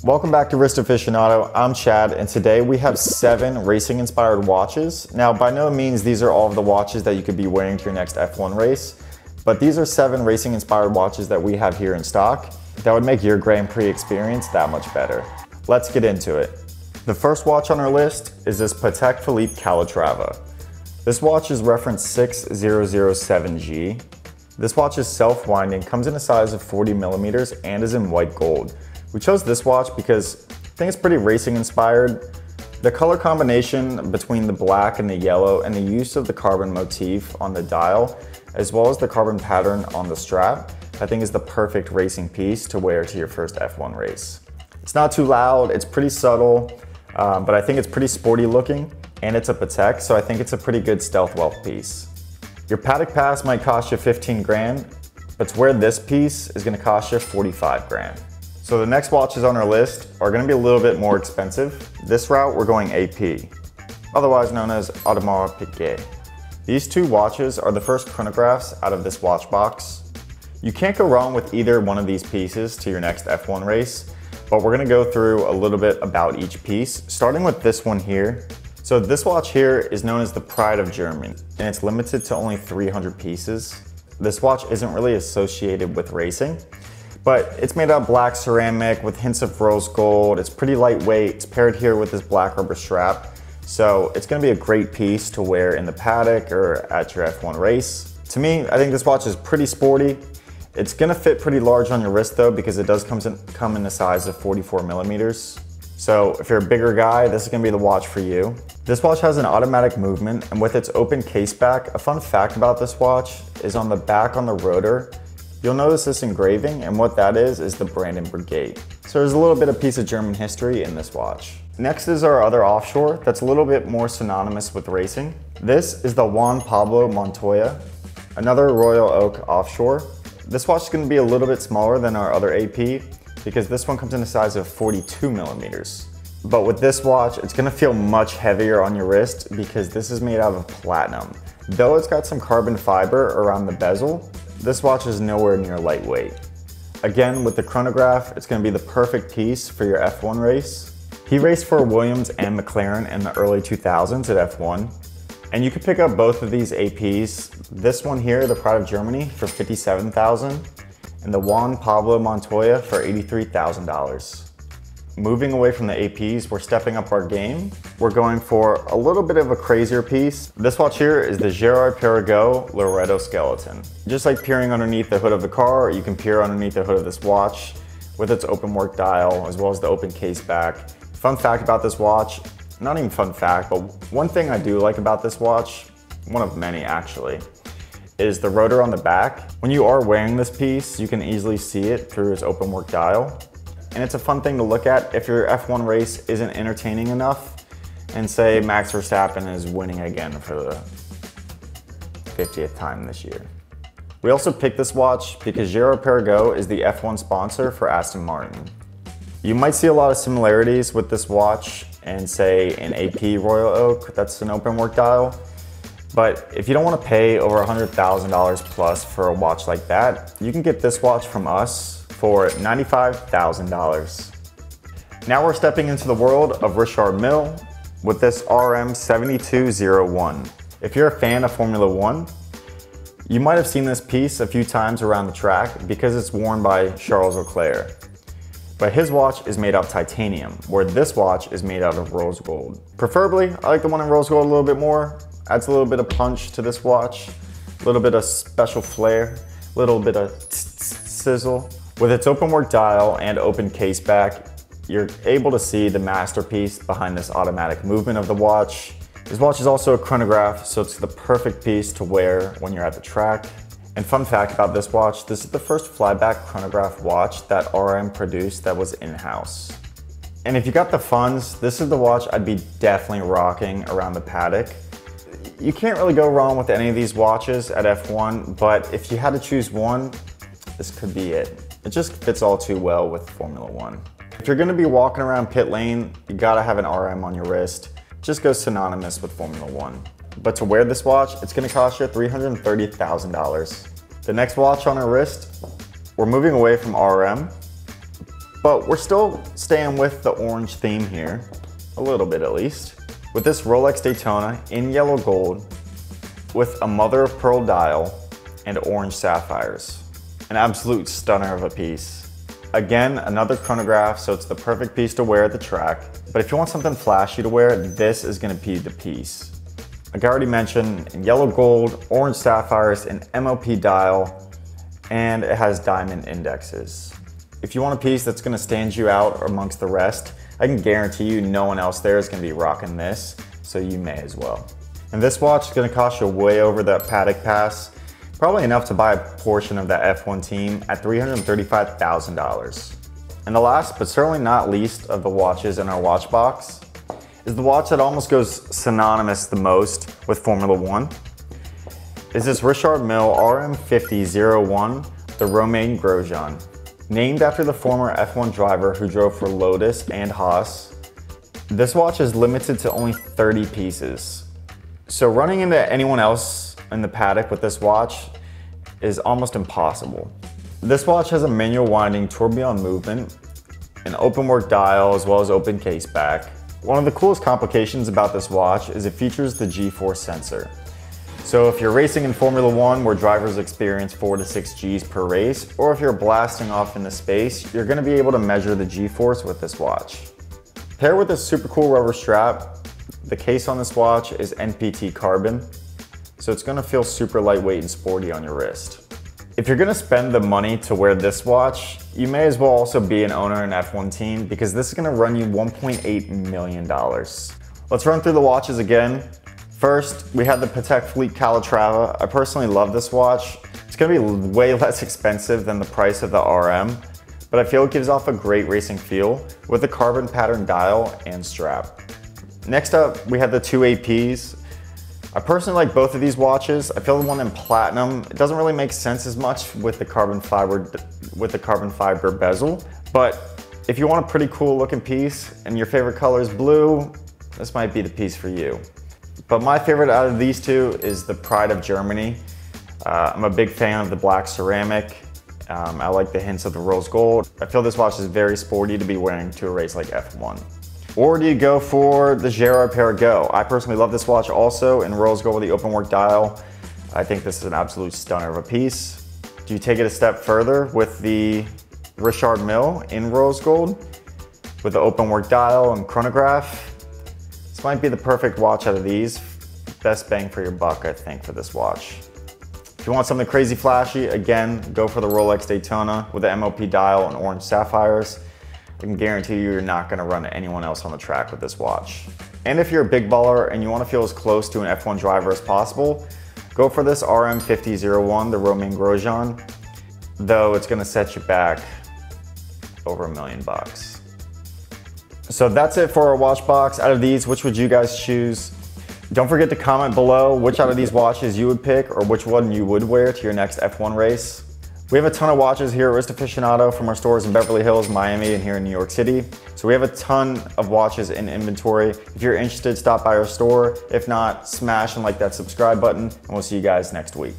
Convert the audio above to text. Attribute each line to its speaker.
Speaker 1: Welcome back to Wrist Aficionado. I'm Chad, and today we have 7 racing-inspired watches. Now, by no means these are all of the watches that you could be wearing to your next F1 race, but these are 7 racing-inspired watches that we have here in stock that would make your Grand Prix experience that much better. Let's get into it. The first watch on our list is this Patek Philippe Calatrava. This watch is reference 6007G. This watch is self-winding, comes in a size of 40 millimeters, and is in white gold. We chose this watch because I think it's pretty racing inspired. The color combination between the black and the yellow and the use of the carbon motif on the dial, as well as the carbon pattern on the strap, I think is the perfect racing piece to wear to your first F1 race. It's not too loud, it's pretty subtle, but I think it's pretty sporty looking, and it's a Patek, so I think it's a pretty good stealth wealth piece. Your Patek Pass might cost you 15 grand, but to wear this piece is gonna cost you 45 grand. So the next watches on our list are gonna be a little bit more expensive. This route, we're going AP, otherwise known as Audemars Piguet. These 2 watches are the first chronographs out of this watch box. You can't go wrong with either one of these pieces to your next F1 race, but we're gonna go through a little bit about each piece, starting with this one here. So this watch here is known as the Pride of Germany, and it's limited to only 300 pieces. This watch isn't really associated with racing, but it's made out of black ceramic with hints of rose gold. It's pretty lightweight. It's paired here with this black rubber strap. So it's gonna be a great piece to wear in the paddock or at your F1 race. To me, I think this watch is pretty sporty. It's gonna fit pretty large on your wrist though, because it does come in the size of 44 millimeters. So if you're a bigger guy, this is gonna be the watch for you. This watch has an automatic movement, and with its open case back, a fun fact about this watch is on the back on the rotor, you'll notice this engraving, and what that is the Brandenburg Gate. So there's a little bit of piece of German history in this watch. Next is our other Offshore that's a little bit more synonymous with racing. This is the Juan Pablo Montoya, another Royal Oak Offshore. This watch is going to be a little bit smaller than our other AP because this one comes in a size of 42 millimeters. But with this watch, it's going to feel much heavier on your wrist because this is made out of platinum. Though it's got some carbon fiber around the bezel, this watch is nowhere near lightweight. Again, with the chronograph, it's going to be the perfect piece for your F1 race. He raced for Williams and McLaren in the early 2000s at F1. And you can pick up both of these APs. This one here, the Pride of Germany, for $57,000, and the Juan Pablo Montoya for $83,000. Moving away from the APs, we're stepping up our game. We're going for a little bit of a crazier piece. This watch here is the Girard-Perregaux Loretto Skeleton. Just like peering underneath the hood of the car, you can peer underneath the hood of this watch with its open work dial, as well as the open case back. Fun fact about this watch, not even fun fact, but one thing I do like about this watch, one of many actually, is the rotor on the back. When you are wearing this piece, you can easily see it through its open work dial. And it's a fun thing to look at if your F1 race isn't entertaining enough and say Max Verstappen is winning again for the 50th time this year. We also picked this watch because Girard-Perregaux is the F1 sponsor for Aston Martin. You might see a lot of similarities with this watch and say an AP Royal Oak that's an open work dial. But if you don't want to pay over $100,000 plus for a watch like that, you can get this watch from us for $95,000. Now we're stepping into the world of Richard Mille with this RM7201. If you're a fan of Formula One, you might have seen this piece a few times around the track because it's worn by Charles Leclerc. But his watch is made out of titanium, where this watch is made out of rose gold. Preferably, I like the one in rose gold a little bit more. Adds a little bit of punch to this watch, a little bit of special flair, a little bit of sizzle. With its open work dial and open case back, you're able to see the masterpiece behind this automatic movement of the watch. This watch is also a chronograph, so it's the perfect piece to wear when you're at the track. And fun fact about this watch, this is the first flyback chronograph watch that RM produced that was in-house. And if you got the funds, this is the watch I'd be definitely rocking around the paddock. You can't really go wrong with any of these watches at F1, but if you had to choose one, this could be it. It just fits all too well with Formula One. If you're gonna be walking around pit lane, you gotta have an RM on your wrist. It just goes synonymous with Formula One. But to wear this watch, it's gonna cost you $330,000. The next watch on our wrist, we're moving away from RM But we're still staying with the orange theme here, a little bit at least, with this Rolex Daytona in yellow gold with a mother of pearl dial and orange sapphires. An absolute stunner of a piece. Again, another chronograph, so it's the perfect piece to wear at the track. But if you want something flashy to wear, this is gonna be the piece. Like I already mentioned, in yellow gold, orange sapphires, an MOP dial, and it has diamond indexes. If you want a piece that's gonna stand you out amongst the rest, I can guarantee you no one else there is gonna be rocking this, so you may as well. And this watch is gonna cost you way over that Patek Pass, probably enough to buy a portion of that F1 team at $335,000. And the last, but certainly not least of the watches in our watch box, is the watch that almost goes synonymous the most with Formula One. Is this Richard Mille RM5001, the Romain Grosjean. Named after the former F1 driver who drove for Lotus and Haas, this watch is limited to only 30 pieces. So running into anyone else in the paddock with this watch is almost impossible. This watch has a manual winding tourbillon movement, an open work dial, as well as open case back. One of the coolest complications about this watch is it features the G-force sensor. So if you're racing in Formula One where drivers experience 4 to 6 Gs per race, or if you're blasting off into space, you're gonna be able to measure the G-force with this watch. Paired with this super cool rubber strap, the case on this watch is NTPT carbon, so it's gonna feel super lightweight and sporty on your wrist. If you're gonna spend the money to wear this watch, you may as well also be an owner in an F1 team because this is gonna run you $1.8 million. Let's run through the watches again. First, we have the Patek Philippe Calatrava. I personally love this watch. It's gonna be way less expensive than the price of the RM, but I feel it gives off a great racing feel with the carbon pattern dial and strap. Next up, we have the two APs. I personally like both of these watches. I feel the one in platinum, it doesn't really make sense as much with the carbon fiber bezel, but if you want a pretty cool looking piece and your favorite color is blue, this might be the piece for you. But my favorite out of these two is the Pride of Germany. I'm a big fan of the black ceramic. I like the hints of the rose gold. I feel this watch is very sporty to be wearing to a race like F1. Or do you go for the Girard-Perregaux? I personally love this watch also in rose gold with the open work dial. I think this is an absolute stunner of a piece. Do you take it a step further with the Richard Mille in rose gold with the open work dial and chronograph? This might be the perfect watch out of these. Best bang for your buck, I think, for this watch. If you want something crazy flashy, again, go for the Rolex Daytona with the MOP dial and orange sapphires. I can guarantee you're not gonna run anyone else on the track with this watch. And if you're a big baller and you wanna feel as close to an F1 driver as possible, go for this RM5001, the Romain Grosjean, though it's gonna set you back over $1 million. So that's it for our watch box. Out of these, which would you guys choose? Don't forget to comment below which out of these watches you would pick or which one you would wear to your next F1 race. We have a ton of watches here at Wrist Aficionado from our stores in Beverly Hills, Miami, and here in New York City. So we have a ton of watches in inventory. If you're interested, stop by our store. If not, smash and like that subscribe button, and we'll see you guys next week.